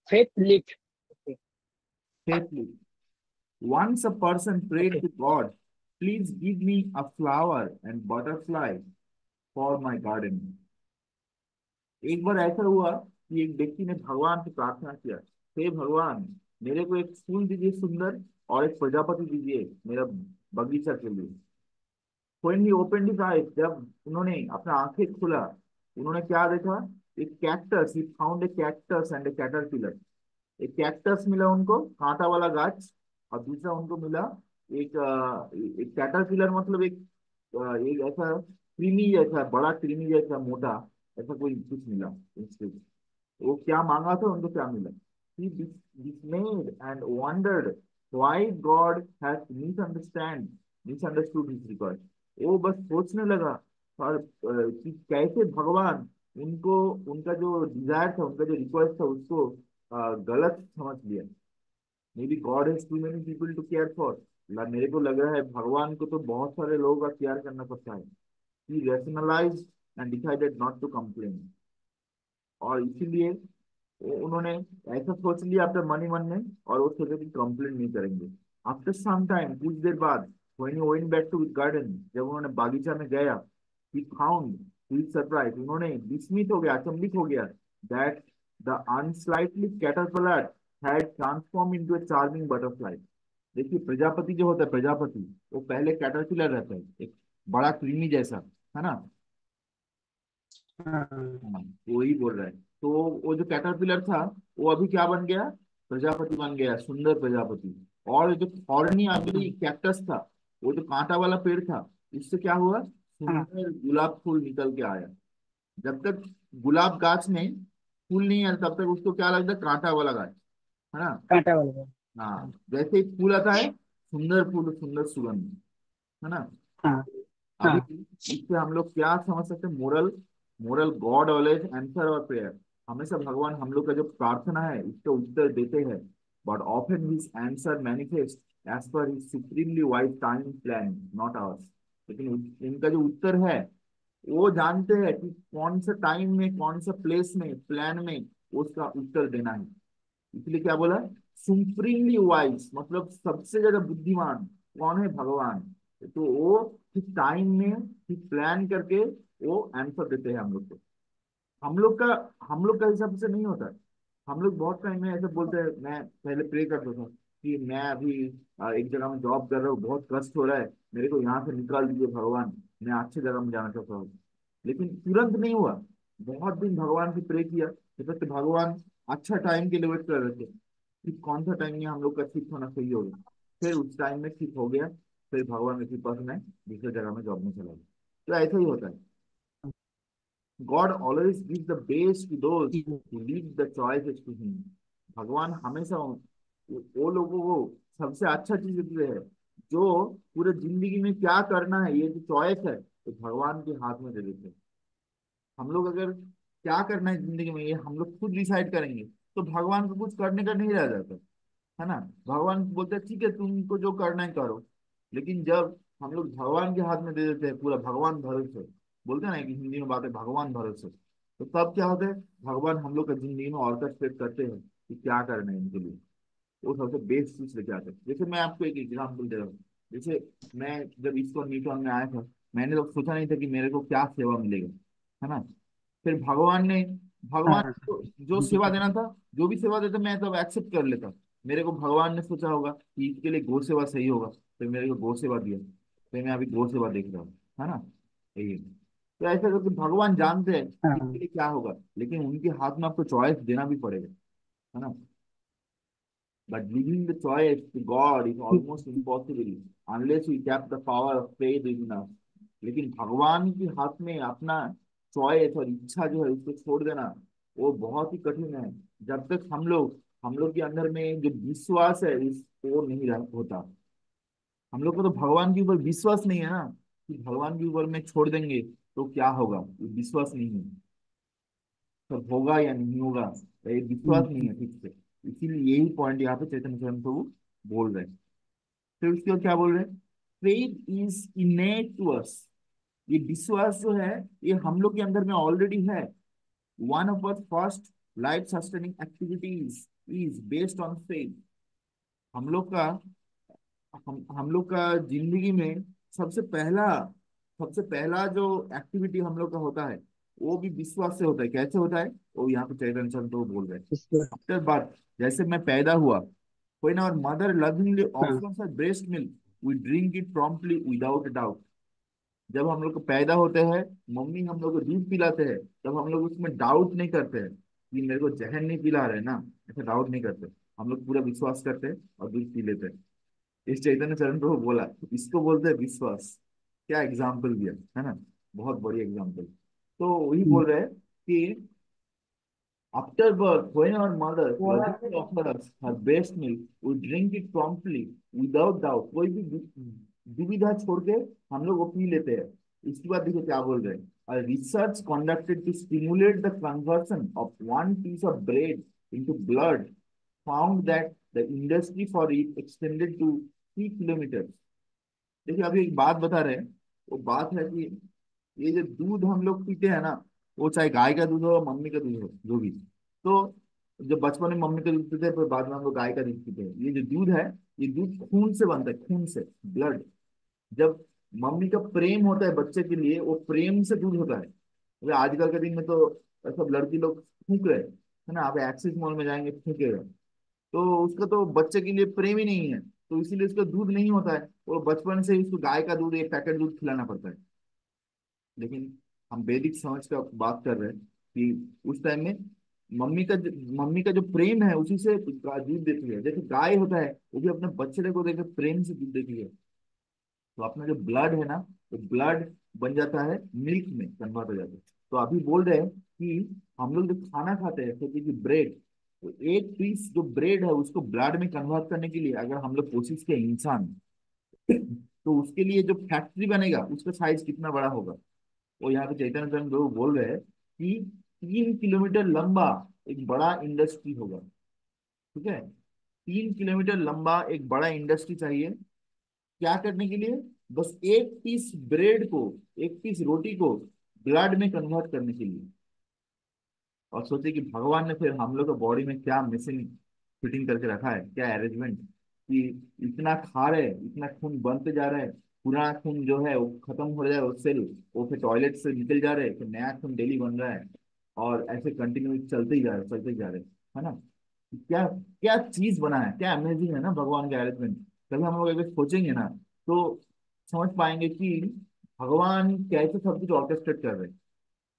faith lit. Okay. Faithfully. Once a person prayed Okay. to God, please give me a flower and butterfly for my garden. एक बार ऐसा हुआ कि एक व्यक्ति ने भगवान से प्रार्थना किया, हे भगवान, मेरे को एक फूल दीजिए सुंदर, और एक प्रजापति दीजिए मेरा बगीचा के लिए। When he opened his eyes, जब उन्होंने अपना आंखें खोला, उन्होंने क्या देखा? एक cactus, he found a cactus and a caterpillar। एक कैक्टस मिला उनको, कांटा वाला गाछ, और दूसरा उनको मिला एक कैटरपिलर, मतलब एक ऐसा कृमि जैसा, बड़ा कृमि जैसा मोटा, ऐसा कोई कुछ मिला उससे। वो क्या मांगा था, उनको क्या मिला? He dismayed and wondered why God has misunderstood his request। वो बस सोचने लगा, और कि कैसे भगवान उनको, उनका जो डिजायर था, उनका जो रिक्वेस्ट था, उसको गलत समझ लिया। May be God has too many people to care for. मेरे को लग रहा है भगवान को तो बहुत सारे लोगों का केयर करना पड़ता है। He rationalise and decided not to complain. और इसीलिए उन्होंने ऐसा सोच लिया अपने मन ही मन में, और वो सोचे कि कंप्लेन नहीं करेंगे। आफ्टर सम टाइम, कुछ देर बाद, when he went back to garden, जब उन्होंने बागीचा में गया, ही फाउंड, ही सरप्राइज, उन्होंने विस्मित हो गया, अचंभित हो गया, that the unsightly caterpillar had transform into a charming butterfly. देखिए, प्रजापति जो होता है, प्रजापति, वो पहले कैटरपिलर रहता है, एक बड़ा कृमि जैसा, है ना? हाँ। हाँ, वही बोल रहा है। तो वो जो कैटरपिलर था, वो अभी क्या बन गया? प्रजापति बन गया, सुंदर प्रजापति। और जो थॉर्नी अगली हाँ। कैक्टस था, वो जो कांटा वाला पेड़ था, उससे क्या हुआ? हाँ। सुंदर गुलाब फूल निकल के आया। जब तक गुलाब गाछ में फूल नहीं आता, तब तक उसको क्या लगता है? कांटा वाला गाछ, है ना? कांटा वाला। हाँ, हाँ। जैसे ही फूल आता है, सुंदर फूल, सुंदर सुगंध, है ना? हाँ। अभी हाँ। इससे हम लोग क्या समझ सकते हैं? Moral, God always answer our prayer. हमेशा भगवान हम लोग का जो प्रार्थना है, इसका उत्तर देते हैं, but often his answer manifest as per his supremely wise time plan, not ours. लेकिन इनका जो उत्तर है, वो जानते हैं कि कौन सा टाइम में, कौन सा प्लेस में, प्लान में उसका उत्तर देना है। इसलिए क्या बोला? सुप्रीमली वाइज, मतलब सबसे ज्यादा बुद्धिमान कौन है? भगवान। तो वो ठीक टाइम में, ठीक प्लान करके वो आंसर देते हैं हम लोग को। हम लोग का हम लोग का हिसाब से नहीं होता है। हम लोग बहुत टाइम में ऐसे बोलते हैं, मैं पहले प्रे करता था कि मैं अभी एक जगह में जॉब कर रहा हूँ, बहुत कष्ट हो रहा है, मेरे को यहाँ से निकाल दीजिए भगवान, मैं अच्छी जगह में जाना चाहता हूँ। लेकिन तुरंत नहीं हुआ। बहुत दिन भगवान से प्रे किया, जब तक भगवान अच्छा टाइम के लिए वेट कर रहे थे कि कौन सा टाइम में हम लोग का ठीक होना सही होगा। फिर उस टाइम में ठीक हो गया। फिर भगवान की कृपा से मैं दूसरी जगह में जॉब में चला गया। तो ऐसा ही होता है। God always gives the best to those who leave the choices to him। भगवान हमेशा वो लोगों को सबसे अच्छा चीज देते हैं, जो पूरे जिंदगी में क्या करना है, ये जो चॉइस है, तो भगवान के हाथ में दे देते हैं। हम लोग अगर क्या करना है जिंदगी में, ये हम लोग खुद डिसाइड करेंगे, तो भगवान को कुछ करने का नहीं रह जाता, है ना? भगवान बोलते हैं ठीक है, तुमको जो करना है करो। लेकिन जब हम लोग भगवान के हाथ में दे देते हैं, पूरा भगवान भरोसे, बोलते हैं ना कि हिंदी में बात है, भगवान भरोसे, तो तब क्या होता है? भगवान हम लोग का जिंदगी में ऑर्केस्ट्रेट करते हैं कि क्या करना है इनके लिए। वो सबसे बेस्ट चीज लेके आते हैं। जैसे मैं आपको एक एग्जाम्पल दे रहा हूँ। जैसे मैं जब इसको न्यूटन में आया था, मैंने तो सोचा नहीं था कि मेरे को क्या सेवा मिलेगा, है ना? फिर भगवान हाँ। को जो सेवा देना था, जो भी सेवा देता, मैं तब एक्सेप्ट कर लेता। मेरे को भगवान ने सोचा होगा कि इसके लिए गौ सेवा सही होगा, फिर मेरे को गौ सेवा दिया। फिर मैं अभी गौ सेवा देख रहा हूँ, है ना? यही है। तो ऐसा करके भगवान जानते हैं कि इसके हाँ। लिए क्या होगा, लेकिन उनके हाथ में आपको चॉइस देना भी पड़ेगा, है ना? But giving the choice to God is almost impossible unless we tap the power of faith in us। लेकिन भगवान के हाथ में अपना चॉइस और इच्छा जो है, उसको छोड़ देना, वो बहुत ही कठिन है। जब तक हम लोग के अंदर में जो विश्वास है, इस वो नहीं होता। हम लोग को तो भगवान के ऊपर विश्वास नहीं है ना, कि भगवान के ऊपर में छोड़ देंगे तो क्या होगा, ये विश्वास नहीं है। सब होगा या नहीं होगा, ये विश्वास नहीं है ठीक से। इसीलिए यही पॉइंट यहाँ पे चैतन्य स्वयं प्रभु बोल रहे हैं। फिर उसके बाद क्या बोल रहे हैं? Faith is innate to us. ये विश्वास जो है, ये हम लोग के अंदर में ऑलरेडी है। One of us first life sustaining activities is based on faith. हम लोग का हम लोग का जिंदगी में सबसे पहला सबसे पहला जो एक्टिविटी हम लोग का होता है, वो भी विश्वास से होता है। कैसे होता है? वो यहाँ पे चैतन्य चंद्र तो बोल रहे हैं। इसमें। आफ्टर बर्थ, जैसे मैं पैदा हुआ, when our mother lovingly हाँ। offers her breast milk, we drink it promptly without doubt। जब हम लोग को पैदा होते हैं, मम्मी हम लोग को दूध पिलाते हैं, तब हम लोग उसमें डाउट नहीं करते हैं कि मेरे को जहर नहीं पिला रहे ना, ऐसा डाउट नहीं करते। हम लोग पूरा विश्वास करते हैं और दूध पी लेते हैं। इस चैतन्य चरण प्रभु बोला, इसको बोलते हैं विश्वास। क्या एग्जाम्पल दिया है ना, बहुत बड़ी एग्जाम्पल। तो वही हम्म। बोल रहे हैं कि after birth, when our mother lovingly offers us her breast milk, we drink it promptly without doubt। कोई भी दुविधा छोड़ के हम लोग वो पी लेते हैं। इसके बाद देखो क्या बोल रहे हैं। A research conducted to stimulate the conversion of one piece of bread into blood found that the industry for it extended to 3 kilometers। देखिए अभी एक बात बता रहे हैं। वो बात है कि ये जो दूध हम लोग पीते हैं ना, वो चाहे गाय का दूध हो या मम्मी का दूध हो, जो भी। तो जब बचपन में मम्मी का दूध पीते हैं, फिर बाद में हम लोग गाय का दूध पीते हैं। ये जो दूध है, ये दूध खून से बनता है, खून से, ब्लड। जब मम्मी का प्रेम होता है बच्चे के लिए, वो प्रेम से दूध होता है। अभी आजकल के दिन में तो सब लड़की लोग फूक रहे हैं, है ना। आप एक्सिस मॉल में जाएंगे, फूकेगा। तो उसका तो बच्चे के लिए प्रेम ही नहीं है, तो इसीलिए उसका दूध नहीं होता है। वो बचपन से ही उसको गाय का दूध, एक पैकेट दूध खिलाना पड़ता है। लेकिन हम वैदिक समझ का बात कर रहे हैं कि उस टाइम में मम्मी का जो प्रेम है, उसी से दूध देती है। जैसे गाय होता है, वो भी अपने बच्चे को देकर प्रेम से दूध देती है। तो अपना जो ब्लड है ना, वो ब्लड बन जाता है, मिल्क में कन्वर्ट हो जाता है। तो अभी बोल रहे हैं कि हम लोग जो खाना खाते हैं, जैसे कि ब्रेड, तो एक पीस जो ब्रेड है उसको ब्लड में कन्वर्ट करने के लिए अगर हम लोग कोशिश करें इंसान, तो उसके लिए जो फैक्ट्री बनेगा उसका साइज कितना बड़ा होगा। वो यहाँ पे चैतन्य चंद्र लोग बोल रहे हैं कि 3 किलोमीटर लंबा एक बड़ा इंडस्ट्री होगा। ठीक है, 3 किलोमीटर लंबा एक बड़ा इंडस्ट्री चाहिए। क्या करने के लिए? बस एक पीस ब्रेड को, एक पीस रोटी को ब्लड में कन्वर्ट करने के लिए। और सोचिए कि भगवान ने फिर हम लोग के बॉडी में क्या मशीन फिटिंग करके रखा है, क्या अरेंजमेंट, कि इतना खा रहे, इतना खून बनते जा रहा है। पुराना खून जो है वो खत्म हो जाए, वो सेल, वो फिर टॉयलेट से निकल जा रहे हैं, फिर नया खून डेली बन रहा है। और ऐसे कंटिन्यू चलते ही जा रहे, चलते ही जा रहे, है ना। क्या क्या चीज बना है, क्या अमेजिंग है ना भगवान का अरेंजमेंट। कभी हम लोग अगर सोचेंगे ना, तो समझ पाएंगे कि भगवान कैसे सब कुछ ऑर्केस्ट्रेट कर रहे हैं।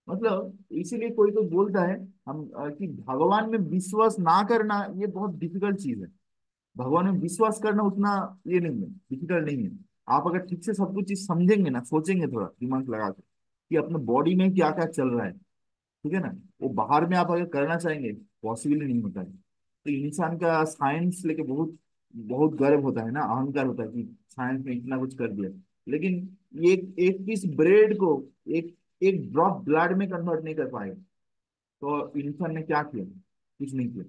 मतलब इसीलिए कोई तो बोलता है हम कि भगवान में विश्वास ना करना ये बहुत डिफिकल्ट चीज है। भगवान में विश्वास करना उतना ये नहीं है, डिफिकल्ट नहीं है। आप अगर ठीक से सब कुछ चीज समझेंगे ना, सोचेंगे थोड़ा दिमाग लगा के कि अपने बॉडी में क्या क्या चल रहा है, ठीक है ना, वो बाहर में आप अगर करना चाहेंगे, पॉसिबल नहीं होता है। तो इंसान का साइंस लेके बहुत बहुत गर्व होता है ना, अहंकार होता है कि साइंस ने इतना कुछ कर दिया। लेकिन ये एक पीस ब्रेड को एक एक ड्रॉप ब्लड में कन्वर्ट नहीं कर पाए। तो इंसान ने क्या किया? कुछ नहीं किया।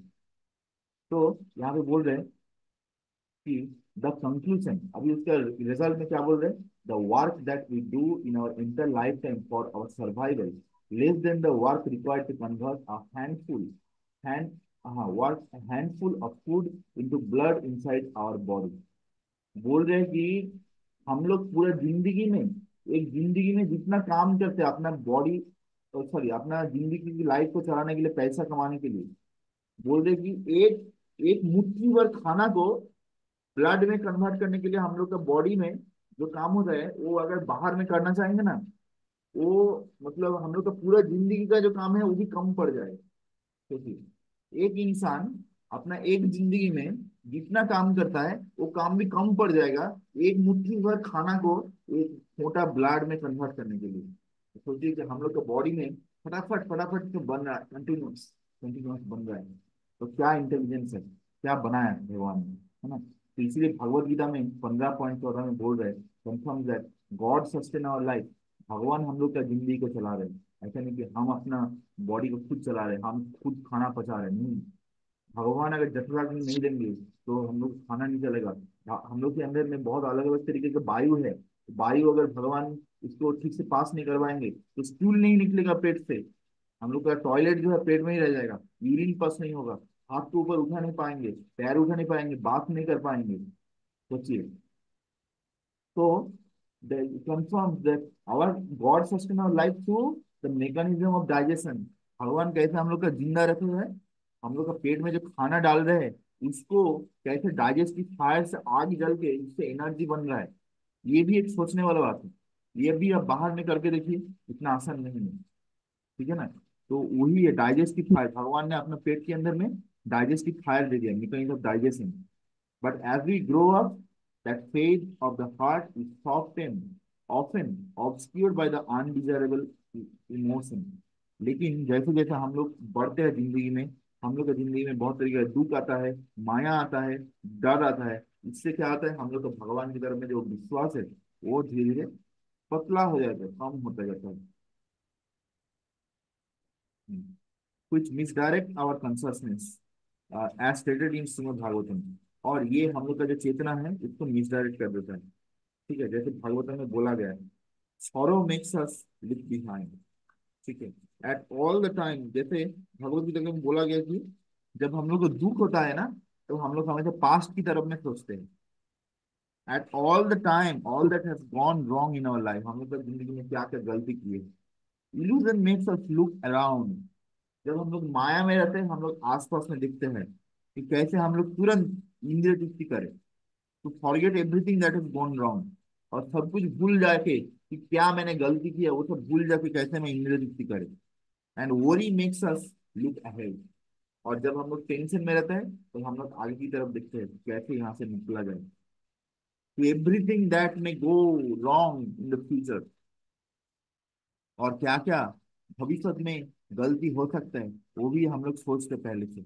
तो यहाँ पे बोल रहे हैं कि द कंक्लूजन, अभी उसका रिजल्ट में क्या बोल रहे हैं? The work that we do in our entire lifetime for our survival less than the work required to convert a hand हाँ work handful of food into blood inside our body. बोल रहे हैं कि हम लोग पूरा जिंदगी में, एक जिंदगी में जितना काम करते हैं अपना बॉडी, सॉरी अपना जिंदगी की लाइफ को चलाने के लिए, पैसा कमाने के लिए, बोल रहे कि एक मुट्ठी भर खाना को ब्लड में कन्वर्ट करने के लिए हम लोग का बॉडी में जो काम होता है, वो अगर बाहर में करना चाहेंगे ना, वो मतलब हम लोग का पूरा जिंदगी का जो काम है वो भी कम पड़ जाएगा। सोचिए, एक इंसान अपना एक जिंदगी में जितना काम करता है वो काम भी कम पड़ जाएगा, एक मुट्ठी भर खाना को एक मोटा ब्लड में कन्वर्ट करने के लिए। तो सोचिए कि हम लोग का बॉडी में फटाफट फटाफट तो बन रहा है, कंटिन्यूस कंटिन्यूस बन रहा है। तो क्या इंटेलिजेंस है, क्या बनाया है भगवान ने, है ना। तो इसीलिए भगवत गीता में 15 पॉइंट में बोल रहे हैं, confirm that God sustain our life. भगवान हम लोग का जिंदगी को चला रहे हैं। ऐसा नहीं कि हम अपना बॉडी को खुद चला रहे हैं, हम खुद खाना पचा रहे हैं, नहीं। भगवान अगर जठराग्नि नहीं नहीं देंगे तो हम लोग खाना नहीं चलेगा। हम लोग के अंदर में बहुत अलग अलग तरीके के वायु है। वायु अगर भगवान इसको ठीक से पास नहीं करवाएंगे तो स्टूल नहीं निकलेगा पेट से। हम लोग का टॉयलेट जो है पेट में ही रह जाएगा, यूरिन पास नहीं होगा, हाथ को ऊपर उठा नहीं पाएंगे, पैर उठा नहीं पाएंगे, बात नहीं कर पाएंगे। सोचिए। So that confirms that our God sustain our life through the mechanism of digestion। भगवान कैसे हम लोग का जिंदा रखे हुए हैं, हम लोग का पेट में जो खाना डाल रहे हैं उसको कैसे डाइजेस्टिव फायर से आग जल के उससे एनर्जी बन रहा है। ये भी एक सोचने वाला बात है। ये भी आप बाहर में करके देखिए, इतना आसान नहीं है। ठीक है ना। तो वही है डाइजेस्टिव फायर, भगवान ने अपने पेट के अंदर में डाइजेस्टिव फायर दे दिया, mechanism of digestion. But as we grow up, that phase of the heart is softened, often obscured by the undesirable emotion। लेकिन जैसे जैसे हम लोग बढ़ते हैं जिंदगी में, हम लोग की जिंदगी में बहुत तरीके का दुख आता है, माया आता है, डर आता है। इससे क्या आता है, हम लोग का भगवान की तरफ में जो विश्वास है वो धीरे धीरे पतला हो जाता है, कम होता जाता है। which misdirect our consciousness as stated in Shrimad Bhagavatam. और ये हम लोग का जो चेतना है इसको मिसडायरेक्ट कर देता है। ठीक है, जैसे भागवतम में बोला गया है, sorrow makes us look behind। ठीक है, एट ऑल द टाइम, जैसे भगवत गीता में बोला गया कि जब हम लोग को दुख होता है ना, तो हम लोग हमेशा पास्ट की तरफ में सोचते हैं। At all the time all that has gone wrong in our life, हम लोग का जिंदगी में क्या क्या गलती की है। Illusion makes us look around. जब हम लोग माया में रहते हैं, हम लोग आसपास में दिखते हैं कि कैसे हम लोग तुरंत इंद्रिय तृप्ति करें, to forget everything that is gone wrong. और सब कुछ भूल जाके कि क्या मैंने गलती की है, वो सब भूल जाके कैसे मैं इंद्रिय तृप्ति करें। And worry makes us look ahead. और जब हम लोग टेंशन में रहते हैं तो हम लोग आगे की तरफ देखते हैं कि कैसे यहाँ से निकला जाए, to everything that may go wrong in the future. और क्या क्या भविष्य में गलती हो सकता है वो भी हम लोग सोचते पहले से।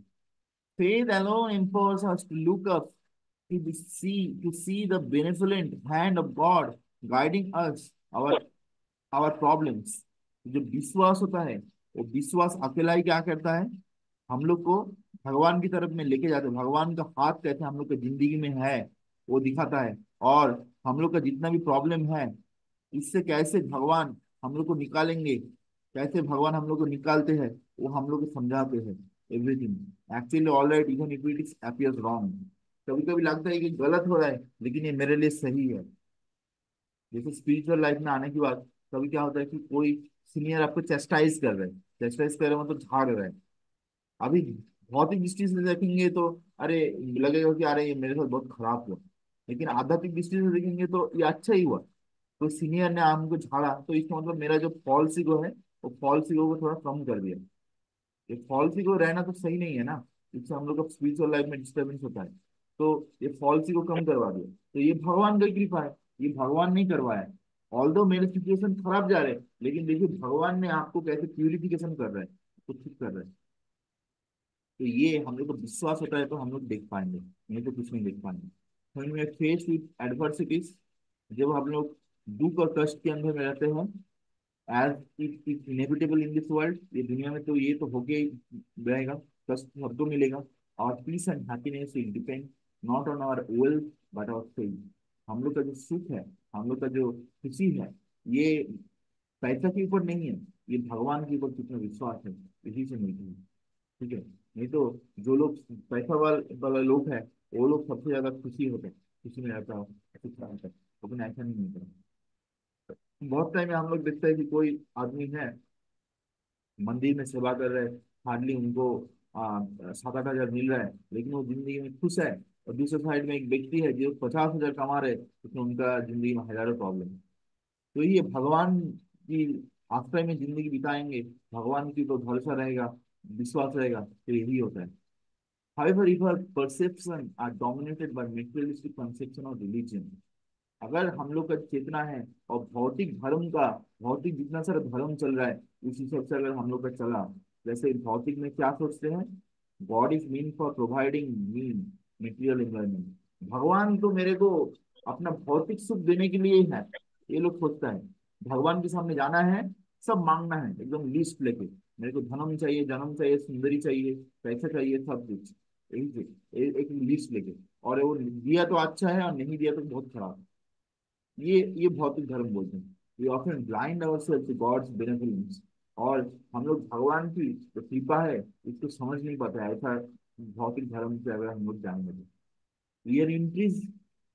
Faith alone empowers us to look up, to see the benevolent hand of God guiding us, our problems। जो विश्वास होता है, वो विश्वास अकेला ही क्या करता है, हम लोग को भगवान की तरफ में लेके जाते हैं। भगवान का हाथ कैसे हम लोग की जिंदगी में है वो दिखाता है। और हम लोग का जितना भी प्रॉब्लम है, इससे कैसे भगवान हम लोग को निकालेंगे, कैसे भगवान हम लोग को निकालते हैं, वो हम लोग को समझाते हैं। Everything actually all right even if it appears wrong. कभी कभी लगता है कि गलत हो रहा है लेकिन ये मेरे लिए सही है। जैसे स्पिरिचुअल लाइफ में आने के बाद कभी क्या होता है कि कोई सीनियर आपको चेस्टाइज कर रहा है, चेस्टाइज कर रहे हो मतलब झाड़ रहा है। अभी भौतिक दृष्टि से देखेंगे तो अरे लगेगा कि अरे ये मेरे साथ बहुत खराब हुआ, लेकिन आध्यात्मिक दृष्टि से देखेंगे तो ये अच्छा ही हुआ। तो सीनियर ने हमको झाड़ा तो इसका मतलब मेरा जो फॉल्स ईगो है वो फॉल्स ईगो को थोड़ा कम कर दिया। ये फॉल्स ईगो रहना तो सही नहीं है ना, इससे हम लोग का स्पिरिचुअल लाइफ में डिस्टर्बेंस होता है। तो ये फॉल्स ईगो कम करवा दिया, तो ये भगवान की कृपा है, ये भगवान नहीं करवाया। ऑल्दो मेरे सिचुएशन खराब जा रहे हैं, लेकिन देखिए भगवान ने आपको कैसे प्यूरिफिकेशन कर रहा है, तो ठीक कर रहा है। तो ये हम लोग को विश्वास होता है तो हम लोग देख पाएंगे, नहीं तो कुछ नहीं देख पाएंगे। when we are faced with adversities, जब हम लोग दुख और कष्ट के अंदर में रहते हैं, as it is inevitable in this world, ये दुनिया में तो ये तो होके ही रहेगा, कष्ट सबको मिलेगा। और peace and happiness will depend not on our wealth but our faith. हम लोग का जो सुख है, हम लोग का जो खुशी है, ये पैसा के ऊपर नहीं है, ये भगवान के ऊपर कितना विश्वास है इसी से मिलती है। ठीक है, नहीं तो जो लोग पैसा वाला लोग है, वो लोग सबसे ज्यादा खुशी होते हैं, खुशी में रहता है, खुश रहता है, लेकिन ऐसा नहीं होता। बहुत टाइम में हम लोग देखते हैं कि कोई आदमी है मंदिर में सेवा कर रहे हैं, हार्डली उनको 7-8 हजार मिल रहा है लेकिन वो जिंदगी में खुश है। और दूसरे साइड में एक व्यक्ति है जो 50 हजार कमा रहे, उसमें उनका जिंदगी में हजारों प्रॉब्लम। तो ये भगवान की आश्रय में जिंदगी बिताएंगे, भगवान की तो भरोसा रहेगा, विश्वास रहेगा, तो यही होता है। However, if our perception are dominated by materialistic conception of religion, अगर हम लोग का चेतना है और भौतिक धर्म का, भौतिक जितना सारा धर्म चल रहा है उस हिसाब से अगर हम लोग का चला, जैसे भौतिक में क्या सोचते हैं, God is mean for providing mean material environment. भगवान तो मेरे को अपना भौतिक सुख देने के लिए ही है, ये लोग सोचता है। भगवान के सामने जाना है, सब मांगना है एकदम लिस्ट लेके, मेरे को धनम चाहिए, जन्म चाहिए, सुंदरी चाहिए, पैसा चाहिए, सब कुछ यही से एक लिस्ट लेके। और वो दिया तो अच्छा है और नहीं दिया तो बहुत खराब है। ये भौतिक धर्म बोलते हैं। We often blind ourselves to God's benevolence. और हम लोग भगवान की जो कृपा है इसको समझ नहीं पाते, ऐसा भौतिक धर्म से अगर हम लोग जाएंगे तो। We are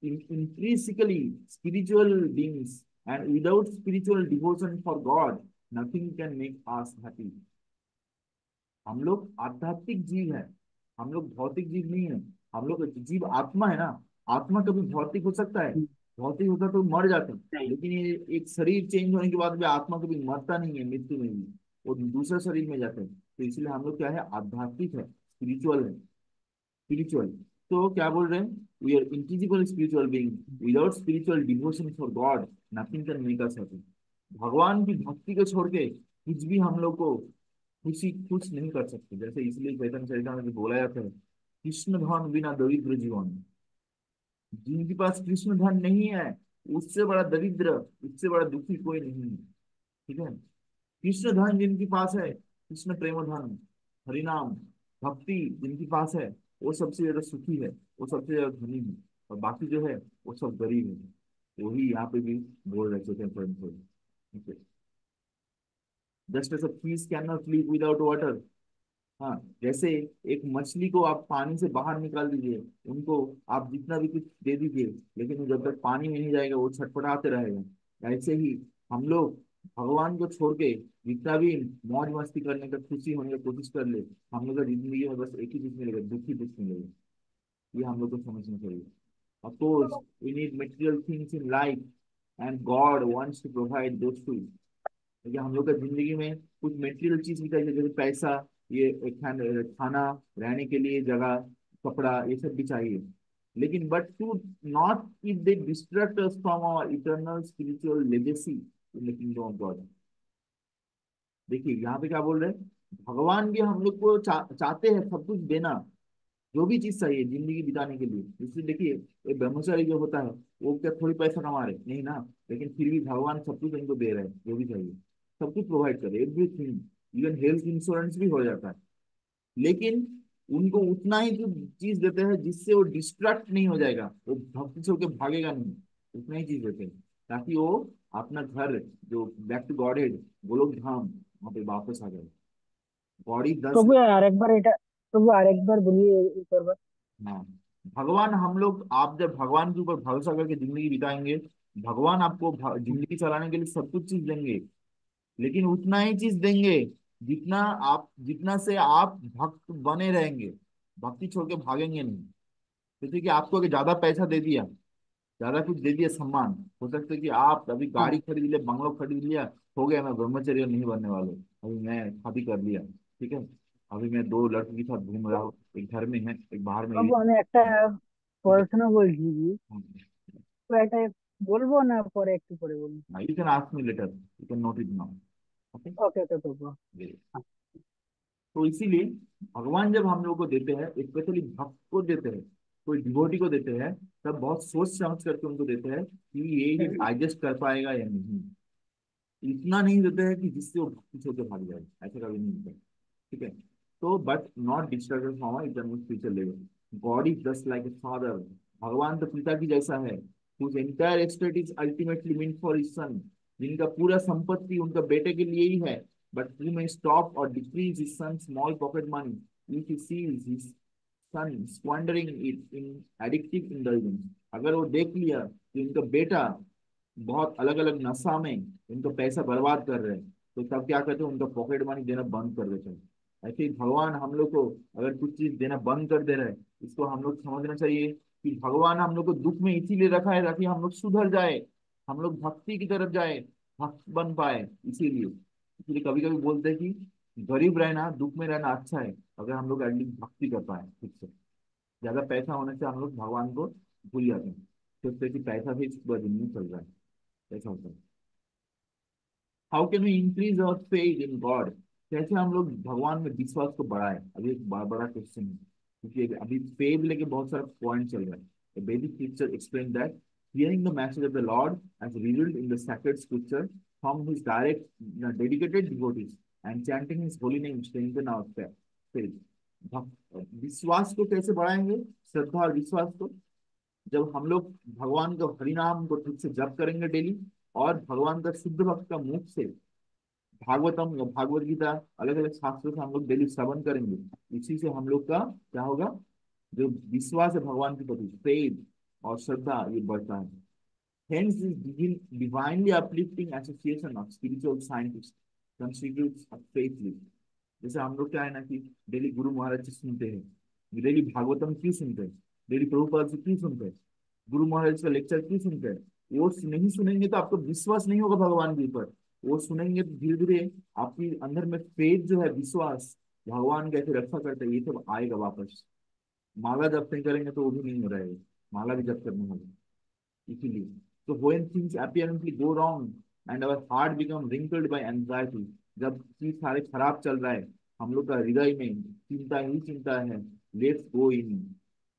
intrinsically spiritual beings, and without spiritual devotion for God, nothing can make us happy. हम लोग आध्यात्मिक जीव हैं, हम लोग भौतिक जीव नहीं है। हम लोग जीव आत्मा है ना। आत्मा कभी भौतिक हो सकता है? भौतिक होता तो मर जाते हैं। नहीं। लेकिन ये एक शरीर चेंज होने के बाद भी आत्मा कभी मरता नहीं है, मृत्यु नहीं है, वो दूसरे शरीर में जाते हैं। तो इसलिए हम लोग क्या है, आध्यात्मिक है, स्पिरिचुअल है, स्पिरिचुअल। तो क्या बोल रहे हैं, we are intangible spiritual being, without spiritual devotion for God nothing can make us happy. भगवान की भक्ति को छोड़ के कुछ भी हम लोग को खुश नहीं कर सकते। जैसे इसलिए चैतन्य चरितामृत में बोला जाता है, कृष्ण धन बिना दरिद्र जीवन। जिनके पास कृष्ण धन नहीं है, उससे बड़ा दरिद्र, उससे बड़ा दुखी कोई नहीं है। ठीक है। कृष्ण धन जिनके पास है, कृष्ण प्रेम धन, हरिनाम, भक्ति जिनके पास है, वो सबसे ज्यादा सुखी है, वो सबसे ज्यादा धनी है। और बाकी जो है वो सब गरीब है। वही यहाँ पे भी बोल रहे थे ठीक है। Just as a fish can not live without water. हाँ, जैसे एक मछली को आप पानी से बाहर निकाल दीजिए, उनको आप जितना भी कुछ दे दीजिए, लेकिन वो जब तक पानी में नहीं जाएगा वो छटपटाते रहेगा। ऐसे ही हम लोग भगवान को छोड़ के जितना भी मौज मस्ती करने का, खुशी होने की कोशिश कर ले, हम लोग का जिंदगी में बस एक ही चीज मिलेगा, दुखी दुख मिलेगा। ये हम लोग को समझना चाहिए। Of course, we need material things in life, and God wants to provide those too. क्योंकि हम लोग का जिंदगी में कुछ मेटेरियल चीज भी चाहिए, जैसे पैसा, ये खाना, रहने के लिए जगह, कपड़ा, ये सब भी चाहिए। लेकिन but to not if they distract us from our eternal spiritual legacy in the kingdom of God. देखिए यहाँ पे क्या बोल रहे हैं, भगवान भी हम लोग को चाहते हैं सब कुछ देना, जो भी चीज चाहिए जिंदगी बिताने के लिए। इसलिए देखिए, ये ब्रह्मचारी जो होता है, वो क्या थोड़ी पैसा कमा रहे नहीं ना, लेकिन फिर भी भगवान सब कुछ उनको दे रहे हैं, जो भी चाहिए सब कुछ प्रोवाइड कर रहे, एवरीथिंग। इवन हेल्थ इंश्योरेंस भी हो जाता है। लेकिन उनको उतना ही तो चीज देते हैं जिससे वो डिस्ट्रैक्ट नहीं हो जाएगा, वो भक्ति से होकर भागेगा नहीं। उतना ही चीज देते हैं ताकि वो अपना घर, जो back to Godhead, Goloka Dham, वहां पे वापस आ जाए। बॉडी 10। प्रभु यार एक बार এটা प्रभु আর একবার বলিए एक और बार। हाँ, भगवान हम लोग, आप जब भगवान के ऊपर भरोसा करके जिंदगी बिताएंगे, भगवान आपको जिंदगी चलाने के लिए सब कुछ चीज देंगे। लेकिन उतना ही चीज देंगे जितना आप, जितना से आप भक्त बने रहेंगे, भक्ति छोड़ के भागेंगे नहीं। तो ठीक है, आपको अगर ज्यादा पैसा दे दिया, ज्यादा कुछ दे दिया, सम्मान, हो सकता है कि आप अभी गाड़ी हाँ। खरीद लिया, बंगलो खरीद लिया, हो गया मैं ब्रह्मचर्य नहीं बनने वाले, अभी मैं शादी कर लिया, ठीक है, अभी मैं दो लड़कों के साथ घूम रहा हूँ, एक घर में है एक बाहर में প্রভু है। আমি একটা ठीक है। পড়াশোনা বলছি কি, हाँ, তো এটা বলবো না পরে একটু পরে বলবো? you can ask me later, you can note it now. Okay. ওকে ওকে প্রভু। तो इसीलिए भगवान जब हम लोग को देते हैं, स्पेशली भक्त को देते हैं, कोई डिवोटी को देते हैं, तब बहुत सोच समझ करके उनको देते हैं कि ये डाइजेस्ट कर पाएगा या नहीं। इतना नहीं देते हैं कि जिससे वो भक्ति छोड़ के भाग जाए, ऐसा कभी नहीं होता। ठीक है। तो but not distracted from eternal future level. God is just like a father. भगवान तो पिता की जैसा है, whose entire estate is ultimately meant for his son, जिनका पूरा संपत्ति उनका बेटे के लिए ही है। But he may stop or decrease his son's small pocket money if he sees his son squandering it in addictive indulgence। अगर वो देख लिया कि उनका बेटा बहुत अलग अलग नशा में उनका पैसा बर्बाद कर रहे हैं, तो तब क्या करते हैं, उनका पॉकेट मनी देना बंद कर देते हैं। ऐसे ही भगवान हम लोग को अगर कुछ चीज देना बंद कर दे रहे हैं, इसको हम लोग समझना चाहिए कि भगवान हम लोग को दुख में इसीलिए रखा है ताकि हम लोग सुधर जाए, हम लोग भक्ति की तरफ जाए, भक्त बन पाए। इसीलिए इसलिए कभी कभी बोलते हैं कि गरीब रहना, दुख में रहना अच्छा है, अगर हम लोग एटलीस्ट भक्ति कर पाए ठीक से। ज्यादा पैसा होने से हम लोग भगवान को भूल जाते हैं, सोचते हैं कि पैसा भी इस दुनिया में चल रहा है, ऐसा होता है। How can we increase our faith in God. कैसे हम लोग भगवान में विश्वास को बढ़ाए, अभी एक बड़ा बड़ा क्वेश्चन है, क्योंकि अभी फेथ लेके बहुत सारा पॉइंट चल रहा है। The Vedic scripture explain that hearing the message of the Lord as revealed in the sacred scripture from his direct dedicated devotees and chanting his holy name strengthen our faith। विश्वास को कैसे बढ़ाएंगे, श्रद्धा और विश्वास को, जब हम लोग भगवान का हरिनाम को ठीक से जप करेंगे डेली, और भगवान का शुद्ध भक्त का मुख से भागवतम या भागवत गीता, अलग अलग शास्त्रों से हम लोग डेली श्रवण करेंगे, इसी से हम लोग का क्या होगा, जो विश्वास है भगवान के प्रति, फेथ और श्रद्धा, ये बढ़ता है। Hence, this divinely uplifting association of spiritual scientists constitutes a faith leap. जैसे हम लोग क्या है ना कि डेली गुरु महाराज से सुनते हैं, डेली भागवतम क्यों सुनते हैं, डेली प्रभुपाद से क्यों सुनते हैं, गुरु महाराज का लेक्चर क्यों सुनते हैं? वो नहीं सुनेंगे तो आपको विश्वास नहीं होगा भगवान के ऊपर। वो सुनेंगे तो धीरे धीरे आपकी अंदर में फेथ जो है, विश्वास, भगवान कैसे रक्षा करते हैं, ये सब आएगा वापस। माला जब नहीं करेंगे तो वो भी नहीं हो रहा है, माला भी जब करने होगा। इसीलिए तो when things apparently go wrong and our heart become wrinkled by anxiety, जब चीज सारे खराब चल रहा है, हम लोग का हृदय में चिंता ही चिंता है, लेट्स गो इन,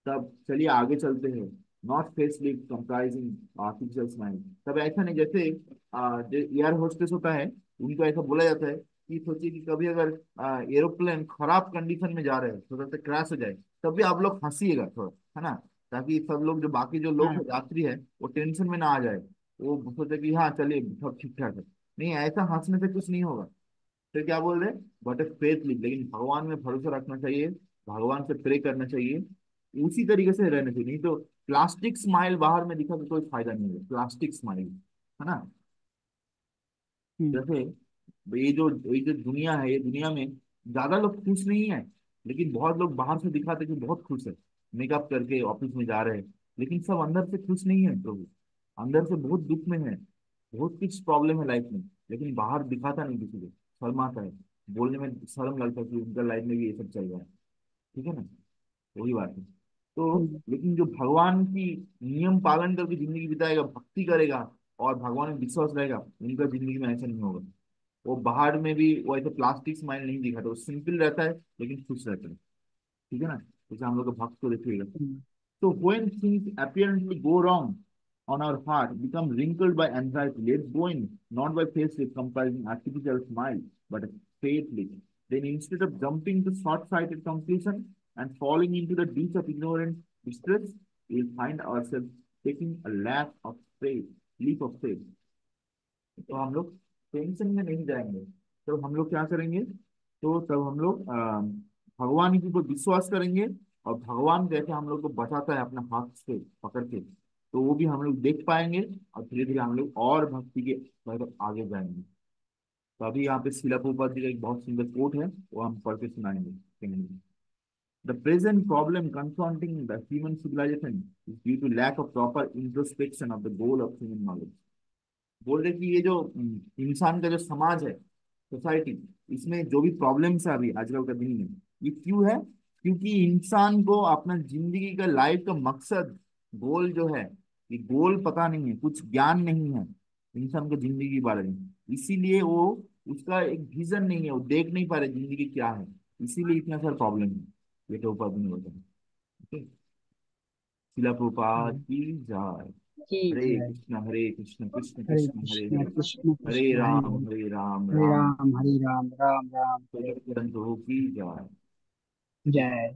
तब चलिए आगे चलते हैं, नॉट फेसली कंप्राइजिंग आर्टिफिशियल स्माइल। तब ऐसा नहीं, जैसे जो एयर होस्टेस होता है, उनको ऐसा बोला जाता है कि सोचिए कि कभी अगर एरोप्लेन खराब कंडीशन में जा रहे हैं, थोड़ा सा क्रैश हो जाए, तब भी आप लोग हंसीएगा थोड़ा, है ना, ताकि सब लोग, जो बाकी जो लोग हाँ। यात्री है, वो टेंशन में ना आ जाए, वो सोचे कि हाँ चलिए सब ठीक ठाक है। नहीं, ऐसा हंसने से कुछ नहीं होगा। फिर क्या बोल रहे हैं, बट ए फेथ लिव, लेकिन भगवान में भरोसा रखना चाहिए, भगवान से प्रे करना चाहिए, उसी तरीके से रहना चाहिए। नहीं तो प्लास्टिक स्माइल बाहर में दिखा तो कोई फायदा नहीं है, प्लास्टिक स्माइल, है ना। हम्म। जैसे ये जो दुनिया है, ये दुनिया में ज्यादा लोग खुश नहीं है, लेकिन बहुत लोग बाहर से दिखाते कि बहुत खुश है, मेकअप करके ऑफिस में जा रहे हैं, लेकिन सब अंदर से खुश नहीं है प्रभु, अंदर से बहुत दुख में है, बहुत कुछ प्रॉब्लम है लाइफ में, लेकिन बाहर दिखाता नहीं किसी को, शर्माता है, बोलने में शर्म लगता है कि उनका लाइफ में भी ये सब चल रहा है। ठीक है ना, वही बात है। तो हम्म। लेकिन जो भगवान की नियम पालन करके जिंदगी बिताएगा, भक्ति करेगा और भगवान में विश्वास रहेगा, उनका जिंदगी में ऐसा नहीं होगा। वो बाहर में भी वो ऐसे प्लास्टिक स्माइल नहीं दिखाता, वो सिंपल रहता है लेकिन खुश रहता है। ठीक है ना, जैसे हम लोग का भक्त को देखिएगा। हम्म। So when things apparently go wrong on our heart, become wrinkled by anxiety, let's go in, not by facelift comprising artificial smile, but a faith leap. Then instead of jumping to short-sighted conclusion and falling into the ditch of ignorant distress, we'll find ourselves taking a leap of faith. तो हम लोग tension में नहीं जाएंगे, तो हम लोग क्या करेंगे, तो तब हम लोग भगवान के ऊपर विश्वास करेंगे, और भगवान कैसे हम लोग को बचाता है अपने हाथ से पकड़ के, तो वो भी हम लोग देख पाएंगे, और धीरे धीरे हम लोग और भक्ति के तरफ आगे जाएंगे। तो अभी यहाँ पे शिला प्रभुपाद जी का एक बहुत सुंदर कोट है, वो हम पढ़ के सुनाएंगे। The present problem confronting the human civilization is due to lack of proper introspection of the goal of human knowledge. बोल रहे कि ये जो इंसान का जो समाज है, सोसाइटी, इसमें जो भी प्रॉब्लम्स है अभी आजकल का दिन में, ये क्यों है? क्योंकि इंसान को अपना जिंदगी का, लाइफ का मकसद, गोल जो है, ये गोल पता नहीं है, कुछ ज्ञान नहीं है इंसान को जिंदगी के बारे में, इसीलिए वो, उसका एक विजन नहीं है, वो देख नहीं पा रहे जिंदगी क्या है, इसीलिए इतना सारा प्रॉब्लम है। ये तो ऊपर नहीं होता है। शिला प्रभुपाद हम्म। की जय। की जय। हरे कृष्ण कृष्ण हरे कृष्ण हरे कृष्ण हरे, कृष्ण हरे कृष्ण हरे राम हरे, हरे राम हरे राम राम हरे राम राम राम हरे प्रभु की जय। जय।